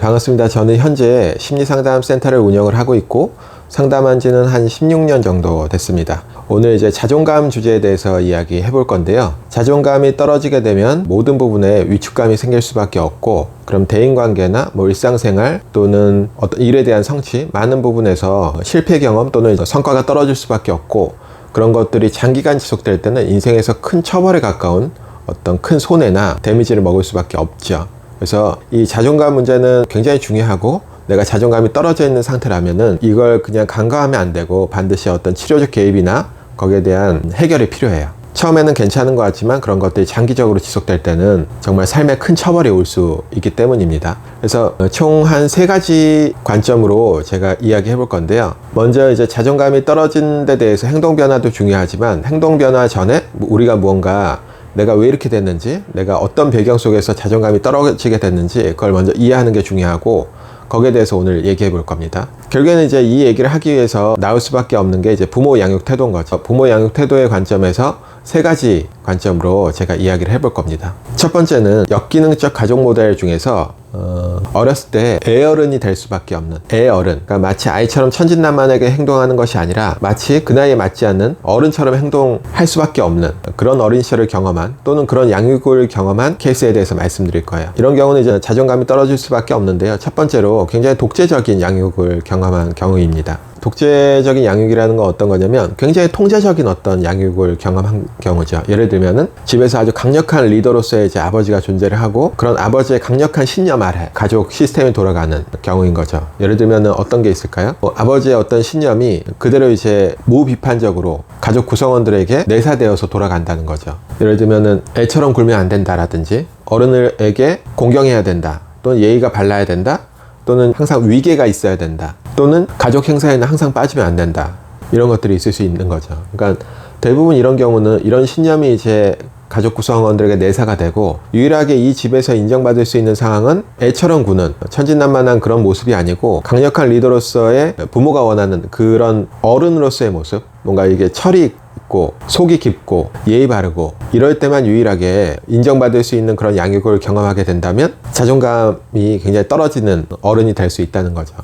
반갑습니다. 저는 현재 심리상담센터를 운영을 하고 있고 상담한 지는 한 16년 정도 됐습니다. 오늘 이제 자존감 주제에 대해서 이야기해 볼 건데요. 자존감이 떨어지게 되면 모든 부분에 위축감이 생길 수밖에 없고, 그럼 대인관계나 일상생활 또는 어떤 일에 대한 성취, 많은 부분에서 실패 경험 또는 성과가 떨어질 수밖에 없고, 그런 것들이 장기간 지속될 때는 인생에서 큰 처벌에 가까운 어떤 큰 손해나 데미지를 먹을 수밖에 없죠. 그래서 이 자존감 문제는 굉장히 중요하고, 내가 자존감이 떨어져 있는 상태라면은 이걸 그냥 간과하면 안 되고 반드시 어떤 치료적 개입이나 거기에 대한 해결이 필요해요. 처음에는 괜찮은 것 같지만 그런 것들이 장기적으로 지속될 때는 정말 삶에 큰 처벌이 올 수 있기 때문입니다. 그래서 총 한 3가지 관점으로 제가 이야기해 볼 건데요. 먼저 이제 자존감이 떨어진 데 대해서 행동 변화도 중요하지만, 행동 변화 전에 우리가 무언가 내가 왜 이렇게 됐는지, 내가 어떤 배경 속에서 자존감이 떨어지게 됐는지 그걸 먼저 이해하는 게 중요하고, 거기에 대해서 오늘 얘기해 볼 겁니다. 결국에는 이제 이 얘기를 하기 위해서 나올 수밖에 없는 게 이제 부모 양육 태도인 거죠. 부모 양육 태도의 관점에서 3가지 관점으로 제가 이야기를 해볼 겁니다. 첫 번째는 역기능적 가족 모델 중에서 어렸을 때 애어른이 될 수밖에 없는 애어른, 그러니까 마치 아이처럼 천진난만하게 행동하는 것이 아니라 마치 그 나이에 맞지 않는 어른처럼 행동할 수밖에 없는 그런 어린 시절을 경험한, 또는 그런 양육을 경험한 케이스에 대해서 말씀드릴 거예요. 이런 경우는 이제 자존감이 떨어질 수밖에 없는데요. 첫 번째로 굉장히 독재적인 양육을 경험한 경우입니다. 독재적인 양육이라는 건 어떤 거냐면 굉장히 통제적인 어떤 양육을 경험한 경우죠. 예를 들면은 집에서 아주 강력한 리더로서의 이제 아버지가 존재를 하고, 그런 아버지의 강력한 신념 아래 가족 시스템이 돌아가는 경우인 거죠. 예를 들면은 어떤 게 있을까요? 아버지의 어떤 신념이 그대로 이제 무비판적으로 가족 구성원들에게 내사되어서 돌아간다는 거죠. 예를 들면은 애처럼 굴면 안 된다라든지, 어른에게 공경해야 된다, 또는 예의가 발라야 된다, 또는 항상 위계가 있어야 된다, 또는 가족 행사에는 항상 빠지면 안 된다, 이런 것들이 있을 수 있는 거죠. 그러니까 대부분 이런 경우는 이런 신념이 이제 가족 구성원들에게 내사가 되고, 유일하게 이 집에서 인정받을 수 있는 상황은 애처럼 구는 천진난만한 그런 모습이 아니고, 강력한 리더로서의 부모가 원하는 그런 어른으로서의 모습, 뭔가 이게 철이 있고 속이 깊고 예의 바르고 이럴 때만 유일하게 인정받을 수 있는 그런 양육을 경험하게 된다면 자존감이 굉장히 떨어지는 어른이 될 수 있다는 거죠.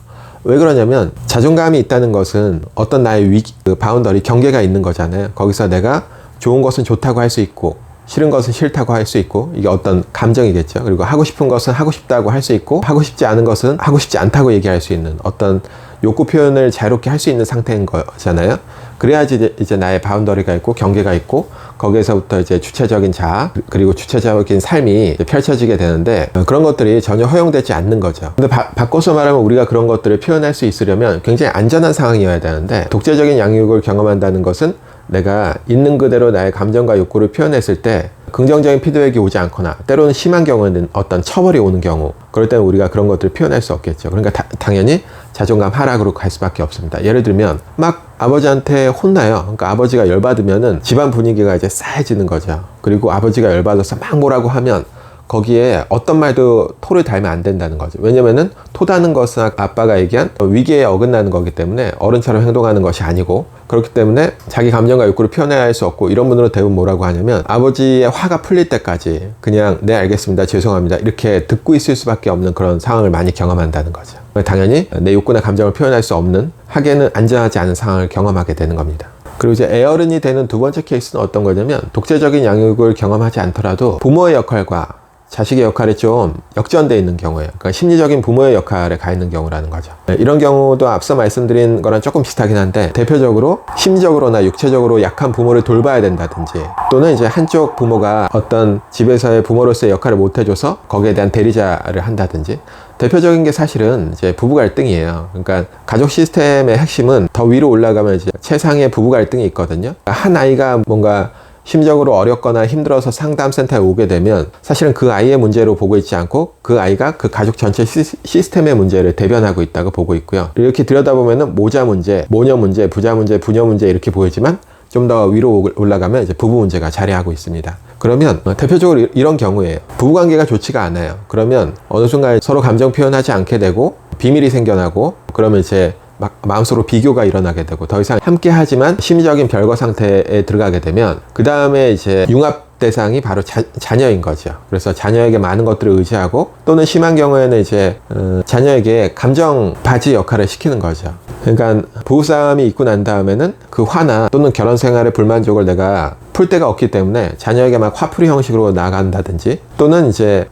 왜 그러냐면, 자존감이 있다는 것은 어떤 나의 바운더리, 경계가 있는 거잖아요. 거기서 내가 좋은 것은 좋다고 할 수 있고, 싫은 것은 싫다고 할 수 있고, 이게 어떤 감정이겠죠. 그리고 하고 싶은 것은 하고 싶다고 할 수 있고, 하고 싶지 않은 것은 하고 싶지 않다고 얘기할 수 있는 어떤 욕구 표현을 자유롭게 할 수 있는 상태인 거잖아요. 그래야지 이제 나의 바운더리가 있고 경계가 있고, 거기에서부터 이제 주체적인 자아, 그리고 주체적인 삶이 펼쳐지게 되는데, 그런 것들이 전혀 허용되지 않는 거죠. 근데 바꿔서 말하면 우리가 그런 것들을 표현할 수 있으려면 굉장히 안전한 상황이어야 되는데, 독재적인 양육을 경험한다는 것은 내가 있는 그대로 나의 감정과 욕구를 표현했을 때 긍정적인 피드백이 오지 않거나, 때로는 심한 경우에는 어떤 처벌이 오는 경우, 그럴 때는 우리가 그런 것들을 표현할 수 없겠죠. 그러니까 당연히 자존감 하락으로 갈 수밖에 없습니다. 예를 들면 막 아버지한테 혼나요. 그러니까 아버지가 열받으면은 집안 분위기가 이제 싸해지는 거죠. 그리고 아버지가 열받아서 막 뭐라고 하면 거기에 어떤 말도 토를 달면 안 된다는 거죠. 왜냐면은 토다는 것은 아빠가 얘기한 위계에 어긋나는 거기 때문에 어른처럼 행동하는 것이 아니고, 그렇기 때문에 자기 감정과 욕구를 표현해야 할 수 없고, 이런 분들은 대부분 뭐라고 하냐면 아버지의 화가 풀릴 때까지 그냥 네 알겠습니다, 죄송합니다, 이렇게 듣고 있을 수밖에 없는 그런 상황을 많이 경험한다는 거죠. 당연히 내 욕구나 감정을 표현할 수 없는, 하기에는 안전하지 않은 상황을 경험하게 되는 겁니다. 그리고 이제 애어른이 되는 두 번째 케이스는 어떤 거냐면, 독재적인 양육을 경험하지 않더라도 부모의 역할과 자식의 역할이 좀 역전되어 있는 경우예요. 그러니까 심리적인 부모의 역할에 가 있는 경우라는 거죠. 이런 경우도 앞서 말씀드린 거랑 조금 비슷하긴 한데, 대표적으로 심리적으로나 육체적으로 약한 부모를 돌봐야 된다든지, 또는 이제 한쪽 부모가 어떤 집에서의 부모로서의 역할을 못 해줘서 거기에 대한 대리자를 한다든지, 대표적인 게 사실은 이제 부부 갈등이에요. 그러니까 가족 시스템의 핵심은 더 위로 올라가면 이제 최상의 부부 갈등이 있거든요. 한 아이가 뭔가 심적으로 어렵거나 힘들어서 상담센터에 오게 되면 사실은 그 아이의 문제로 보고 있지 않고, 그 아이가 그 가족 전체 시스템의 문제를 대변하고 있다고 보고 있고요. 이렇게 들여다보면은 모자 문제, 모녀 문제, 부자 문제, 부녀 문제 이렇게 보이지만, 좀 더 위로 올라가면 이제 부부 문제가 자리하고 있습니다. 그러면 대표적으로 이런 경우에요. 부부관계가 좋지가 않아요. 그러면 어느 순간 서로 감정 표현하지 않게 되고 비밀이 생겨나고, 그러면 이제 막 마음속으로 비교가 일어나게 되고, 더 이상 함께 하지만 심리적인 별거 상태에 들어가게 되면 그 다음에 이제 융합 대상이 바로 자녀인 거죠. 그래서 자녀에게 많은 것들을 의지하고 또는 심한 경우에는 이제 자녀에게 감정 바지 역할을 시키는 거죠. 그러니까 부부싸움이 있고 난 다음에는 그 화나 또는 결혼 생활의 불만족을 내가 풀 데가 없기 때문에 자녀에게 막 화풀이 형식으로 나간다든지 또는 이제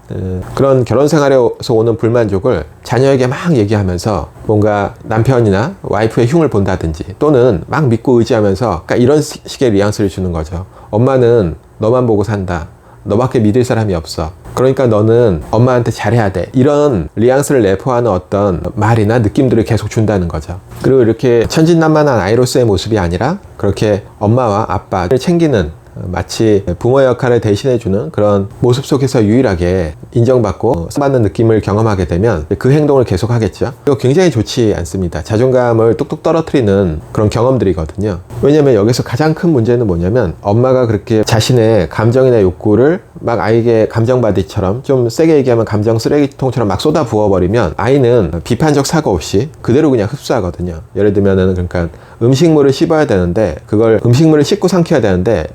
그런 결혼 생활에서 오는 불만족을 자녀에게 막 얘기하면서 뭔가 남편이나 와이프의 흉을 본다든지 또는 막 믿고 의지하면서 그러니까 이런 식의 뉘앙스를 주는 거죠. 엄마는 너만 보고 산다. 너밖에 믿을 사람이 없어. 그러니까 너는 엄마한테 잘해야 돼. 이런 뉘앙스를 내포하는 어떤 말이나 느낌들을 계속 준다는 거죠. 그리고 이렇게 천진난만한 아이로서의 모습이 아니라 그렇게 엄마와 아빠를 챙기는 마치 부모의 역할을 대신해주는 그런 모습 속에서 유일하게 인정받고 받는 느낌을 경험하게 되면 그 행동을 계속 하겠죠. 이거 굉장히 좋지 않습니다. 자존감을 뚝뚝 떨어뜨리는 그런 경험들이거든요. 왜냐면 여기서 가장 큰 문제는 뭐냐면 엄마가 그렇게 자신의 감정이나 욕구를 막 아이에게 감정바디처럼 좀 세게 얘기하면 감정 쓰레기통처럼 막 쏟아 부어버리면 아이는 비판적 사고 없이 그대로 그냥 흡수하거든요. 예를 들면은 그러니까 음식물을 씹어야 되는데 그걸 음식물을 씹고 삼켜야 되는데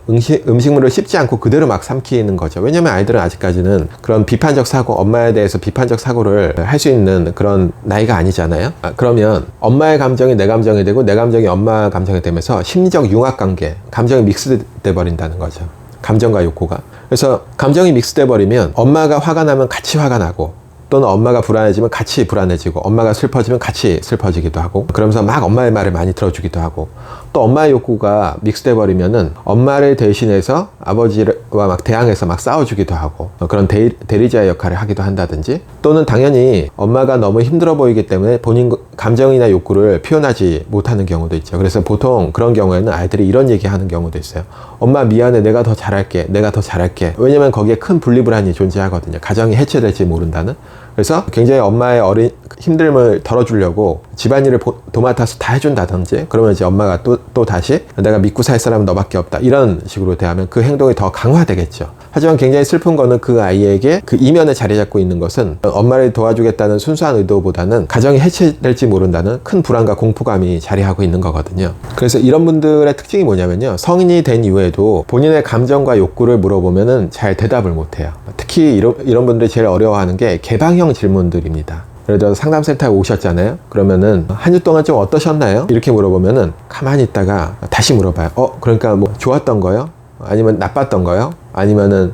음식물을 씹지 않고 그대로 막 삼키는 거죠. 왜냐면 아이들은 아직까지는 그런 비판적 사고, 엄마에 대해서 비판적 사고를 할 수 있는 그런 나이가 아니잖아요. 그러면 엄마의 감정이 내 감정이 되고 내 감정이 엄마 감정이 되면서 심리적 융합관계, 감정이 믹스돼 버린다는 거죠. 감정과 욕구가. 그래서 감정이 믹스돼 버리면 엄마가 화가 나면 같이 화가 나고 또는 엄마가 불안해지면 같이 불안해지고 엄마가 슬퍼지면 같이 슬퍼지기도 하고 그러면서 막 엄마의 말을 많이 들어주기도 하고 또 엄마의 욕구가 믹스돼 버리면은 엄마를 대신해서 아버지와 막 대항해서 막 싸워주기도 하고 그런 대리자의 역할을 하기도 한다든지 또는 당연히 엄마가 너무 힘들어 보이기 때문에 본인 감정이나 욕구를 표현하지 못하는 경우도 있죠. 그래서 보통 그런 경우에는 아이들이 이런 얘기하는 경우도 있어요. 엄마 미안해, 내가 더 잘할게, 내가 더 잘할게. 왜냐면 거기에 큰 분리불안이 존재하거든요. 가정이 해체될지 모른다는. 그래서 굉장히 엄마의 힘듦을 덜어주려고 집안일을 도맡아서 다 해준다든지 그러면 이제 엄마가 또 다시 내가 믿고 살 사람은 너밖에 없다 이런 식으로 대하면 그 행동이 더 강화되겠죠. 하지만 굉장히 슬픈 거는 그 아이에게 그 이면에 자리 잡고 있는 것은 엄마를 도와주겠다는 순수한 의도보다는 가정이 해체될지 모른다는 큰 불안과 공포감이 자리하고 있는 거거든요. 그래서 이런 분들의 특징이 뭐냐면요. 성인이 된 이후에도 본인의 감정과 욕구를 물어보면은 잘 대답을 못해요. 특히 이런 분들이 제일 어려워하는 게 개방형 질문들입니다. 예를 들어서 상담센터에 오셨잖아요. 그러면은 한 주 동안 좀 어떠셨나요? 이렇게 물어보면은 가만히 있다가 다시 물어봐요. 그러니까 뭐 좋았던 거요? 아니면 나빴던 거요? 아니면은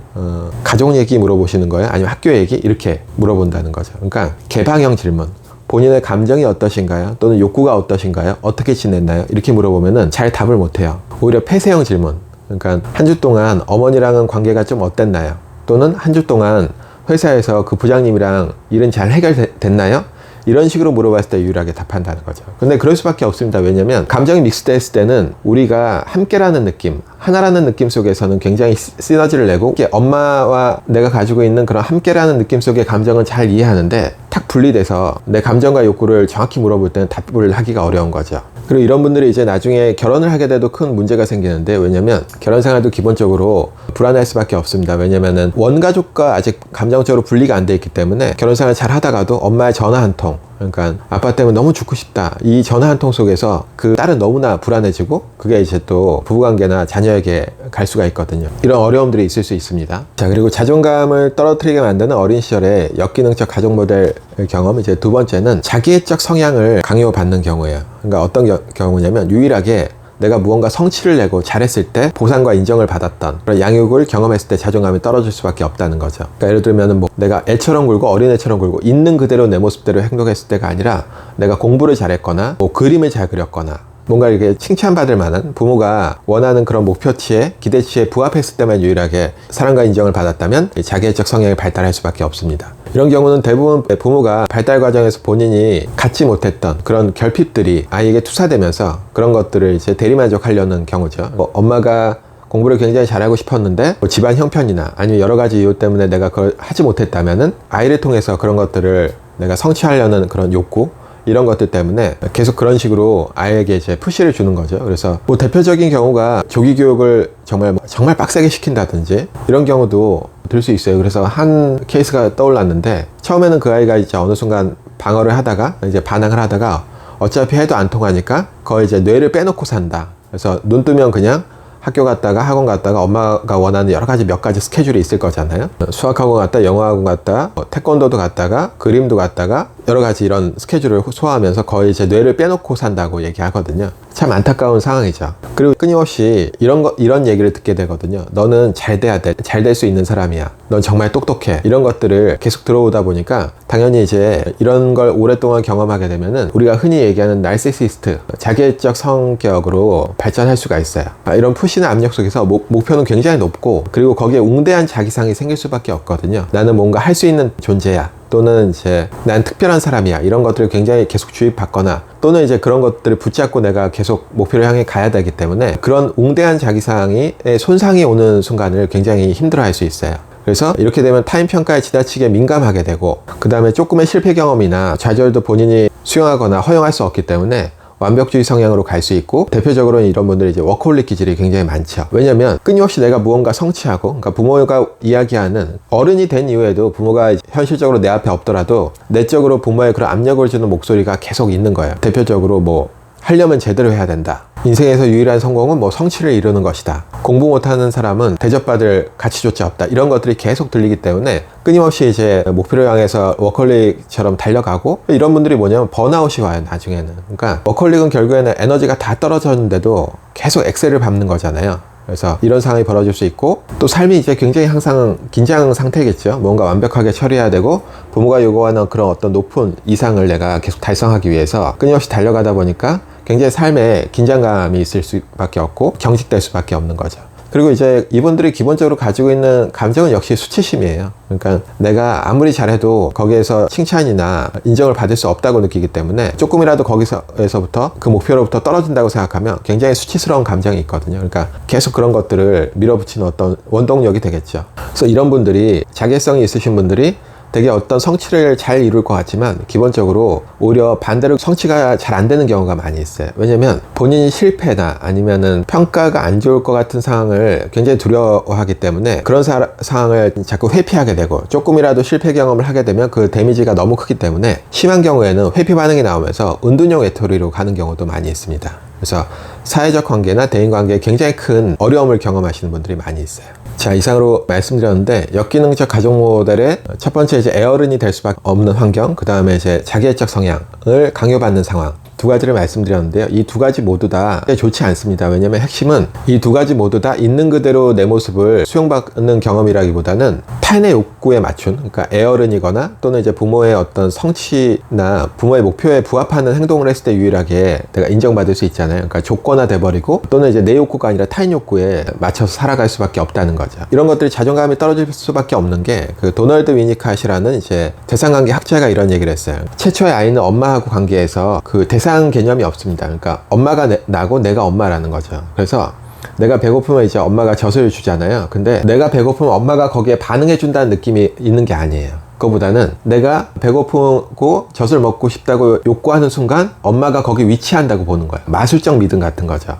가족 얘기 물어보시는 거예요? 아니면 학교 얘기? 이렇게 물어본다는 거죠. 그러니까 개방형 질문. 본인의 감정이 어떠신가요? 또는 욕구가 어떠신가요? 어떻게 지냈나요? 이렇게 물어보면은 잘 답을 못해요. 오히려 폐쇄형 질문. 그러니까 한 주 동안 어머니랑은 관계가 좀 어땠나요? 또는 한 주 동안 회사에서 그 부장님이랑 일은 잘 해결됐나요? 이런 식으로 물어봤을 때 유일하게 답한다는 거죠. 근데 그럴 수밖에 없습니다. 왜냐면 감정이 믹스됐을 때는 우리가 함께라는 느낌, 하나라는 느낌 속에서는 굉장히 시너지를 내고 엄마와 내가 가지고 있는 그런 함께라는 느낌 속의 감정은 잘 이해하는데 탁 분리돼서 내 감정과 욕구를 정확히 물어볼 때는 답을 하기가 어려운 거죠. 그리고 이런 분들이 이제 나중에 결혼을 하게 돼도 큰 문제가 생기는데 왜냐면 결혼 생활도 기본적으로 불안할 수밖에 없습니다. 왜냐면은 원가족과 아직 감정적으로 분리가 안 돼 있기 때문에 결혼 생활 잘 하다가도 엄마의 전화 한 통, 그러니까 아빠 때문에 너무 죽고 싶다. 이 전화 한 통 속에서 그 딸은 너무나 불안해지고 그게 이제 또 부부관계나 자녀에게 갈 수가 있거든요. 이런 어려움들이 있을 수 있습니다. 자, 그리고 자존감을 떨어뜨리게 만드는 어린 시절의 역기능적 가족 모델 경험. 이제 두 번째는 자기애적 성향을 강요받는 경우예요. 그러니까 어떤 경우냐면 유일하게 내가 무언가 성취를 내고 잘했을 때 보상과 인정을 받았던 그런 양육을 경험했을 때 자존감이 떨어질 수밖에 없다는 거죠. 그러니까 예를 들면 뭐 내가 애처럼 굴고 어린애처럼 굴고 있는 그대로 내 모습대로 행동했을 때가 아니라 내가 공부를 잘했거나 뭐 그림을 잘 그렸거나 뭔가 이렇게 칭찬받을 만한 부모가 원하는 그런 목표치에 기대치에 부합했을 때만 유일하게 사랑과 인정을 받았다면 자기애적 성향이 발달할 수밖에 없습니다. 이런 경우는 대부분 부모가 발달 과정에서 본인이 갖지 못했던 그런 결핍들이 아이에게 투사되면서 그런 것들을 이제 대리만족하려는 경우죠. 뭐 엄마가 공부를 굉장히 잘하고 싶었는데 뭐 집안 형편이나 아니면 여러 가지 이유 때문에 내가 그걸 하지 못했다면은 아이를 통해서 그런 것들을 내가 성취하려는 그런 욕구 이런 것들 때문에 계속 그런 식으로 아이에게 이제 푸시를 주는 거죠. 그래서 뭐 대표적인 경우가 조기 교육을 정말 빡세게 시킨다든지 이런 경우도 들 수 있어요. 그래서 한 케이스가 떠올랐는데 처음에는 그 아이가 이제 어느 순간 방어를 하다가 이제 반항을 하다가 어차피 해도 안 통하니까 거의 이제 뇌를 빼놓고 산다. 그래서 눈 뜨면 그냥 학교 갔다가 학원 갔다가 엄마가 원하는 여러 가지 몇 가지 스케줄이 있을 거잖아요. 수학학원 갔다 영어학원 갔다 태권도도 갔다가 그림도 갔다가 여러 가지 이런 스케줄을 소화하면서 거의 제 뇌를 빼놓고 산다고 얘기하거든요. 참 안타까운 상황이죠. 그리고 끊임없이 이런 얘기를 듣게 되거든요. 너는 잘 돼야 돼. 잘 될 수 있는 사람이야. 넌 정말 똑똑해. 이런 것들을 계속 들어오다 보니까 당연히 이제 이런 걸 오랫동안 경험하게 되면은 우리가 흔히 얘기하는 나르시시스트, 자기애적 성격으로 발전할 수가 있어요. 이런 푸시나 압력 속에서 목표는 굉장히 높고 그리고 거기에 웅대한 자기상이 생길 수밖에 없거든요. 나는 뭔가 할 수 있는 존재야. 또는 이제 난 특별한 사람이야. 이런 것들을 굉장히 계속 주입받거나 또는 이제 그런 것들을 붙잡고 내가 계속 목표를 향해 가야 되기 때문에 그런 웅대한 자기상이 손상이 오는 순간을 굉장히 힘들어할 수 있어요. 그래서 이렇게 되면 타인 평가에 지나치게 민감하게 되고 그 다음에 조금의 실패 경험이나 좌절도 본인이 수용하거나 허용할 수 없기 때문에 완벽주의 성향으로 갈 수 있고 대표적으로는 이런 분들이 이제 워커홀릭 기질이 굉장히 많죠. 왜냐면 끊임없이 내가 무언가 성취하고 그러니까 부모가 이야기하는 어른이 된 이후에도 부모가 현실적으로 내 앞에 없더라도 내적으로 부모의 그런 압력을 주는 목소리가 계속 있는 거예요. 대표적으로 뭐 하려면 제대로 해야 된다. 인생에서 유일한 성공은 뭐 성취를 이루는 것이다. 공부 못하는 사람은 대접받을 가치조차 없다. 이런 것들이 계속 들리기 때문에 끊임없이 이제 목표를 향해서 워커홀릭처럼 달려가고 이런 분들이 뭐냐면 번아웃이 와요. 나중에는. 그러니까 워커홀릭은 결국에는 에너지가 다 떨어졌는데도 계속 엑셀을 밟는 거잖아요. 그래서 이런 상황이 벌어질 수 있고 또 삶이 이제 굉장히 항상 긴장 상태겠죠. 뭔가 완벽하게 처리해야 되고 부모가 요구하는 그런 어떤 높은 이상을 내가 계속 달성하기 위해서 끊임없이 달려가다 보니까 굉장히 삶에 긴장감이 있을 수밖에 없고 경직될 수밖에 없는 거죠. 그리고 이제 이분들이 기본적으로 가지고 있는 감정은 역시 수치심이에요. 그러니까 내가 아무리 잘해도 거기에서 칭찬이나 인정을 받을 수 없다고 느끼기 때문에 조금이라도 거기서부터 그 목표로부터 떨어진다고 생각하면 굉장히 수치스러운 감정이 있거든요. 그러니까 계속 그런 것들을 밀어붙이는 어떤 원동력이 되겠죠. 그래서 이런 분들이 자기애성이 있으신 분들이 되게 어떤 성취를 잘 이룰 것 같지만 기본적으로 오히려 반대로 성취가 잘 안 되는 경우가 많이 있어요. 왜냐면 본인이 실패나 아니면은 평가가 안 좋을 것 같은 상황을 굉장히 두려워하기 때문에 그런 상황을 자꾸 회피하게 되고 조금이라도 실패 경험을 하게 되면 그 데미지가 너무 크기 때문에 심한 경우에는 회피 반응이 나오면서 은둔형 외톨이로 가는 경우도 많이 있습니다. 그래서 사회적 관계나 대인 관계에 굉장히 큰 어려움을 경험하시는 분들이 많이 있어요. 자, 이상으로 말씀드렸는데 역기능적 가족 모델의 첫 번째 이제 애어른이 될 수밖에 없는 환경, 그 다음에 이제 자기애적 성향을 강요받는 상황, 두 가지를 말씀드렸는데요. 이 두 가지 모두 다 좋지 않습니다. 왜냐면 핵심은 이 두 가지 모두 다 있는 그대로 내 모습을 수용받는 경험이라기보다는 타인의 욕구에 맞춘, 그러니까 애어른이거나 또는 이제 부모의 어떤 성취나 부모의 목표에 부합하는 행동을 했을 때 유일하게 내가 인정받을 수 있잖아요. 그러니까 조건화돼 버리고 또는 이제 내 욕구가 아니라 타인 욕구에 맞춰서 살아갈 수밖에 없다는 거죠. 이런 것들이 자존감이 떨어질 수밖에 없는 게 그 도널드 위니카시라는 이제 대상관계 학자가 이런 얘기를 했어요. 최초의 아이는 엄마하고 관계에서 그 대상 개념이 없습니다. 그러니까 엄마가 나고 내가 엄마라는 거죠. 그래서 내가 배고프면 이제 엄마가 젖을 주잖아요. 근데 내가 배고프면 엄마가 거기에 반응해 준다는 느낌이 있는 게 아니에요. 그거보다는 내가 배고프고 젖을 먹고 싶다고 욕구하는 순간 엄마가 거기 위치한다고 보는 거예요. 마술적 믿음 같은 거죠.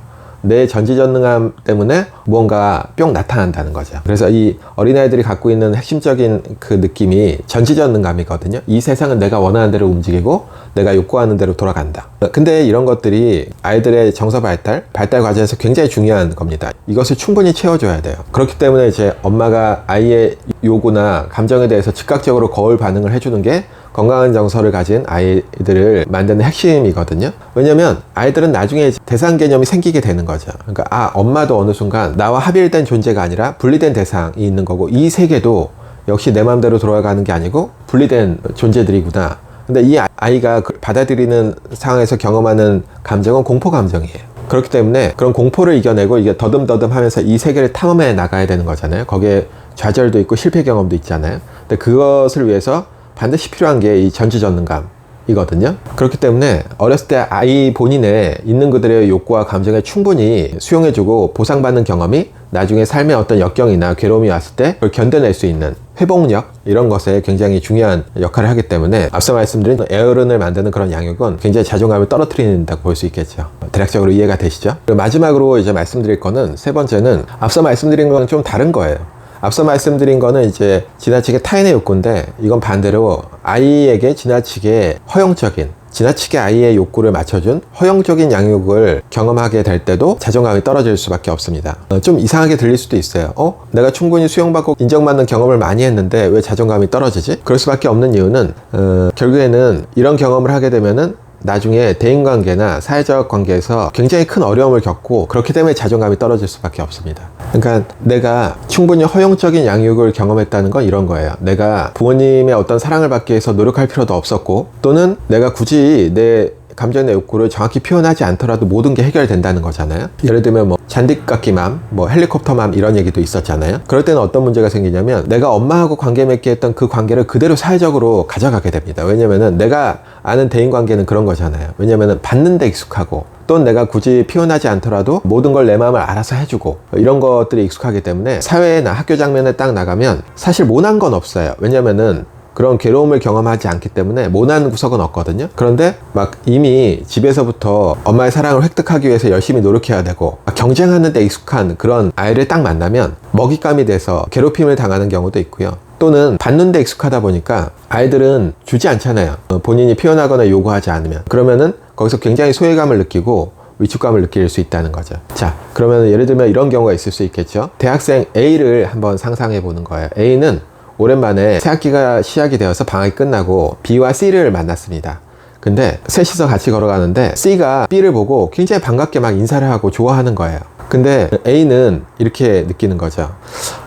내 전지전능함 때문에 무언가 뿅 나타난다는 거죠. 그래서 이 어린아이들이 갖고 있는 핵심적인 그 느낌이 전지전능감이거든요. 이 세상은 내가 원하는 대로 움직이고 내가 욕구하는 대로 돌아간다. 근데 이런 것들이 아이들의 정서 발달 과정에서 굉장히 중요한 겁니다. 이것을 충분히 채워줘야 돼요. 그렇기 때문에 이제 엄마가 아이의 요구나 감정에 대해서 즉각적으로 거울 반응을 해주는 게 건강한 정서를 가진 아이들을 만드는 핵심이거든요. 왜냐면 아이들은 나중에 대상 개념이 생기게 되는 거죠. 그러니까 엄마도 어느 순간 나와 합일된 존재가 아니라 분리된 대상이 있는 거고 이 세계도 역시 내 마음대로 돌아가는 게 아니고 분리된 존재들이구나. 근데 이 아이가 받아들이는 상황에서 경험하는 감정은 공포 감정이에요. 그렇기 때문에 그런 공포를 이겨내고 이게 더듬더듬 하면서 이 세계를 탐험해 나가야 되는 거잖아요. 거기에 좌절도 있고 실패 경험도 있잖아요. 근데 그것을 위해서 반드시 필요한 게 이 전지전능감이거든요. 그렇기 때문에 어렸을 때 아이 본인의 있는 그들의 욕구와 감정에 충분히 수용해주고 보상받는 경험이 나중에 삶의 어떤 역경이나 괴로움이 왔을 때 그걸 견뎌낼 수 있는 회복력 이런 것에 굉장히 중요한 역할을 하기 때문에 앞서 말씀드린 애어른을 만드는 그런 양육은 굉장히 자존감을 떨어뜨린다고 볼 수 있겠죠. 대략적으로 이해가 되시죠? 그리고 마지막으로 이제 말씀드릴 거는 세 번째는 앞서 말씀드린 거랑 좀 다른 거예요. 앞서 말씀드린 거는 이제 지나치게 타인의 욕구인데 이건 반대로 아이에게 지나치게 허용적인 지나치게 아이의 욕구를 맞춰준 허용적인 양육을 경험하게 될 때도 자존감이 떨어질 수밖에 없습니다. 좀 이상하게 들릴 수도 있어요. 내가 충분히 수용받고 인정받는 경험을 많이 했는데 왜 자존감이 떨어지지? 그럴 수밖에 없는 이유는 결국에는 이런 경험을 하게 되면은 나중에 대인관계나 사회적 관계에서 굉장히 큰 어려움을 겪고 그렇기 때문에 자존감이 떨어질 수밖에 없습니다. 그러니까 내가 충분히 허용적인 양육을 경험했다는 건 이런 거예요. 내가 부모님의 어떤 사랑을 받기 위해서 노력할 필요도 없었고, 또는 내가 굳이 내 감정의 욕구를 정확히 표현하지 않더라도 모든 게 해결된다는 거잖아요. 예를 들면 뭐 잔디깎기맘, 뭐 헬리콥터맘 이런 얘기도 있었잖아요. 그럴 때는 어떤 문제가 생기냐면 내가 엄마하고 관계 맺게 했던 그 관계를 그대로 사회적으로 가져가게 됩니다. 왜냐면은 내가 아는 대인관계는 그런 거잖아요. 왜냐면은 받는 데 익숙하고, 또는 내가 굳이 표현하지 않더라도 모든 걸 내 마음을 알아서 해주고, 이런 것들이 익숙하기 때문에 사회나 학교 장면에 딱 나가면 사실 모난 건 없어요. 왜냐면은 그런 괴로움을 경험하지 않기 때문에 모난 구석은 없거든요. 그런데 막 이미 집에서부터 엄마의 사랑을 획득하기 위해서 열심히 노력해야 되고 경쟁하는 데 익숙한 그런 아이를 딱 만나면 먹잇감이 돼서 괴롭힘을 당하는 경우도 있고요. 또는 받는 데 익숙하다 보니까 아이들은 주지 않잖아요. 본인이 표현하거나 요구하지 않으면. 그러면은 거기서 굉장히 소외감을 느끼고 위축감을 느낄 수 있다는 거죠. 자, 그러면 예를 들면 이런 경우가 있을 수 있겠죠. 대학생 A를 한번 상상해 보는 거예요. A는 오랜만에 새학기가 시작이 되어서 방학이 끝나고 B와 C를 만났습니다. 근데 셋이서 같이 걸어가는데 C가 B를 보고 굉장히 반갑게 막 인사를 하고 좋아하는 거예요. 근데 A는 이렇게 느끼는 거죠.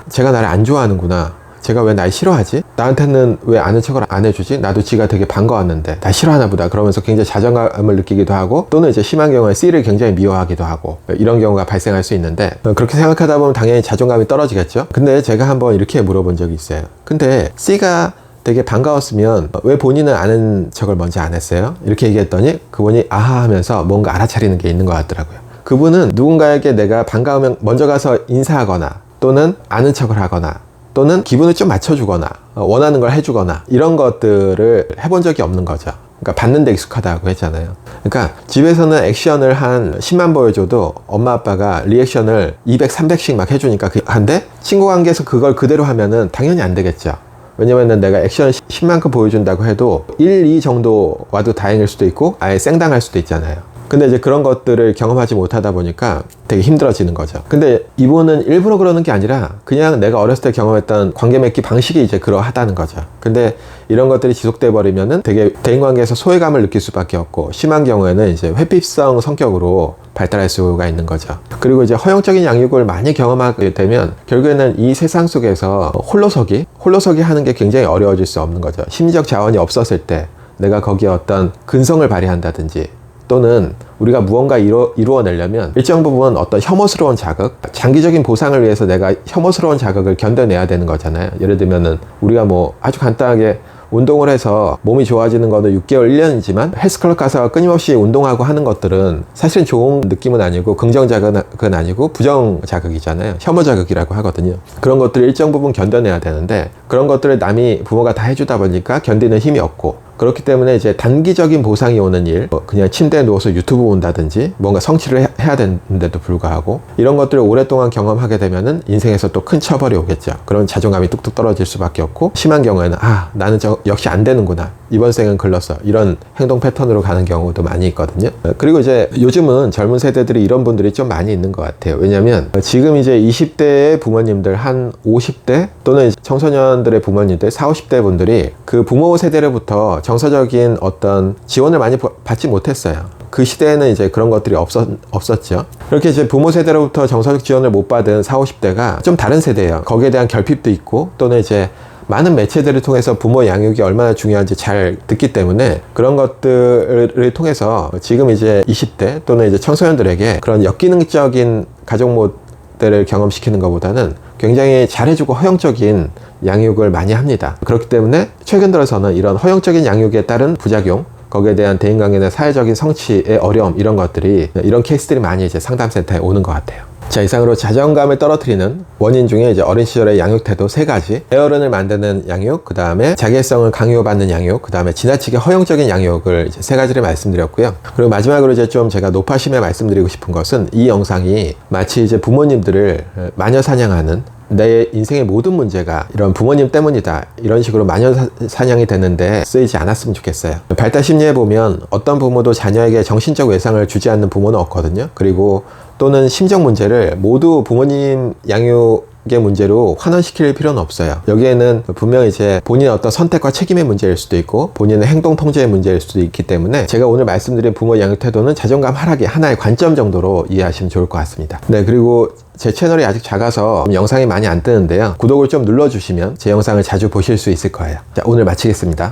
제가 나를 안 좋아하는구나. 제가 왜 날 싫어하지? 나한테는 왜 아는 척을 안 해주지? 나도 지가 되게 반가웠는데 날 싫어하나 보다. 그러면서 굉장히 자존감을 느끼기도 하고, 또는 이제 심한 경우에 C를 굉장히 미워하기도 하고, 이런 경우가 발생할 수 있는데, 그렇게 생각하다 보면 당연히 자존감이 떨어지겠죠. 근데 제가 한번 이렇게 물어본 적이 있어요. 근데 C가 되게 반가웠으면 왜 본인은 아는 척을 먼저 안 했어요? 이렇게 얘기했더니 그분이 아하 하면서 뭔가 알아차리는 게 있는 것 같더라고요. 그분은 누군가에게 내가 반가우면 먼저 가서 인사하거나, 또는 아는 척을 하거나, 또는 기분을 좀 맞춰주거나 원하는 걸 해주거나 이런 것들을 해본 적이 없는 거죠. 그러니까 받는 데 익숙하다고 했잖아요. 그러니까 집에서는 액션을 한 10만 보여줘도 엄마 아빠가 리액션을 200, 300씩 막 해주니까 한데 친구 관계에서 그걸 그대로 하면은 당연히 안 되겠죠. 왜냐면은 내가 액션 10만큼 보여준다고 해도 1, 2 정도 와도 다행일 수도 있고 아예 쌩당할 수도 있잖아요. 근데 이제 그런 것들을 경험하지 못하다 보니까 되게 힘들어지는 거죠. 근데 이분은 일부러 그러는 게 아니라 그냥 내가 어렸을 때 경험했던 관계 맺기 방식이 이제 그러하다는 거죠. 근데 이런 것들이 지속돼 버리면은 되게 대인관계에서 소외감을 느낄 수밖에 없고, 심한 경우에는 이제 회피성 성격으로 발달할 수가 있는 거죠. 그리고 이제 허용적인 양육을 많이 경험하게 되면 결국에는 이 세상 속에서 홀로서기 하는 게 굉장히 어려워질 수 없는 거죠. 심리적 자원이 없었을 때 내가 거기에 어떤 근성을 발휘한다든지, 또는 우리가 무언가 이루어내려면 일정 부분 어떤 혐오스러운 자극, 장기적인 보상을 위해서 내가 혐오스러운 자극을 견뎌내야 되는 거잖아요. 예를 들면은 우리가 뭐 아주 간단하게 운동을 해서 몸이 좋아지는 거는 6개월, 1년이지만 헬스클럽 가서 끊임없이 운동하고 하는 것들은 사실은 좋은 느낌은 아니고 긍정 자극은 아니고 부정 자극이잖아요. 혐오 자극이라고 하거든요. 그런 것들을 일정 부분 견뎌내야 되는데 그런 것들을 남이 부모가 다 해주다 보니까 견디는 힘이 없고, 그렇기 때문에 이제 단기적인 보상이 오는 일, 그냥 침대에 누워서 유튜브 본다든지 뭔가 성취를 해야 되는데도 불구하고 이런 것들을 오랫동안 경험하게 되면은 인생에서 또 큰 처벌이 오겠죠. 그런 자존감이 뚝뚝 떨어질 수밖에 없고, 심한 경우에는 나는 역시 안 되는구나, 이번 생은 글렀어, 이런 행동 패턴으로 가는 경우도 많이 있거든요. 그리고 이제 요즘은 젊은 세대들이 이런 분들이 좀 많이 있는 것 같아요. 왜냐면 지금 이제 20대의 부모님들, 한 50대 또는 청소년들의 부모님들 40, 50대 분들이 그 부모 세대로부터 정서적인 어떤 지원을 많이 받지 못했어요. 그 시대에는 이제 그런 것들이 없었죠. 그렇게 이제 부모 세대로부터 정서적 지원을 못 받은 40, 50대가 좀 다른 세대예요. 거기에 대한 결핍도 있고, 또는 이제 많은 매체들을 통해서 부모 양육이 얼마나 중요한지 잘 듣기 때문에 그런 것들을 통해서 지금 이제 20대 또는 이제 청소년들에게 그런 역기능적인 가족 모델을 경험시키는 것보다는 굉장히 잘해주고 허용적인 양육을 많이 합니다. 그렇기 때문에 최근 들어서는 이런 허용적인 양육에 따른 부작용, 거기에 대한 대인관계나 사회적인 성취의 어려움, 이런 것들이, 이런 케이스들이 많이 이제 상담센터에 오는 것 같아요. 자, 이상으로 자존감을 떨어뜨리는 원인 중에 이제 어린 시절의 양육 태도 3가지, 애어른을 만드는 양육, 그 다음에 자기애성을 강요받는 양육, 그 다음에 지나치게 허용적인 양육을 이제 3가지를 말씀드렸고요. 그리고 마지막으로 이제 좀 제가 높아심에 말씀드리고 싶은 것은, 이 영상이 마치 이제 부모님들을 마녀 사냥하는 내 인생의 모든 문제가 이런 부모님 때문이다, 이런 식으로 만연사냥이 되는데 쓰이지 않았으면 좋겠어요. 발달심리에 보면 어떤 부모도 자녀에게 정신적 외상을 주지 않는 부모는 없거든요. 그리고 또는 심적 문제를 모두 부모님 양육의 문제로 환원시킬 필요는 없어요. 여기에는 분명히 이제 본인의 어떤 선택과 책임의 문제일 수도 있고 본인의 행동 통제의 문제일 수도 있기 때문에 제가 오늘 말씀드린 부모 양육 태도는 자존감 하락의 하나의 관점 정도로 이해하시면 좋을 것 같습니다. 네, 그리고 제 채널이 아직 작아서 영상이 많이 안 뜨는데요. 구독을 좀 눌러주시면 제 영상을 자주 보실 수 있을 거예요. 자, 오늘 마치겠습니다.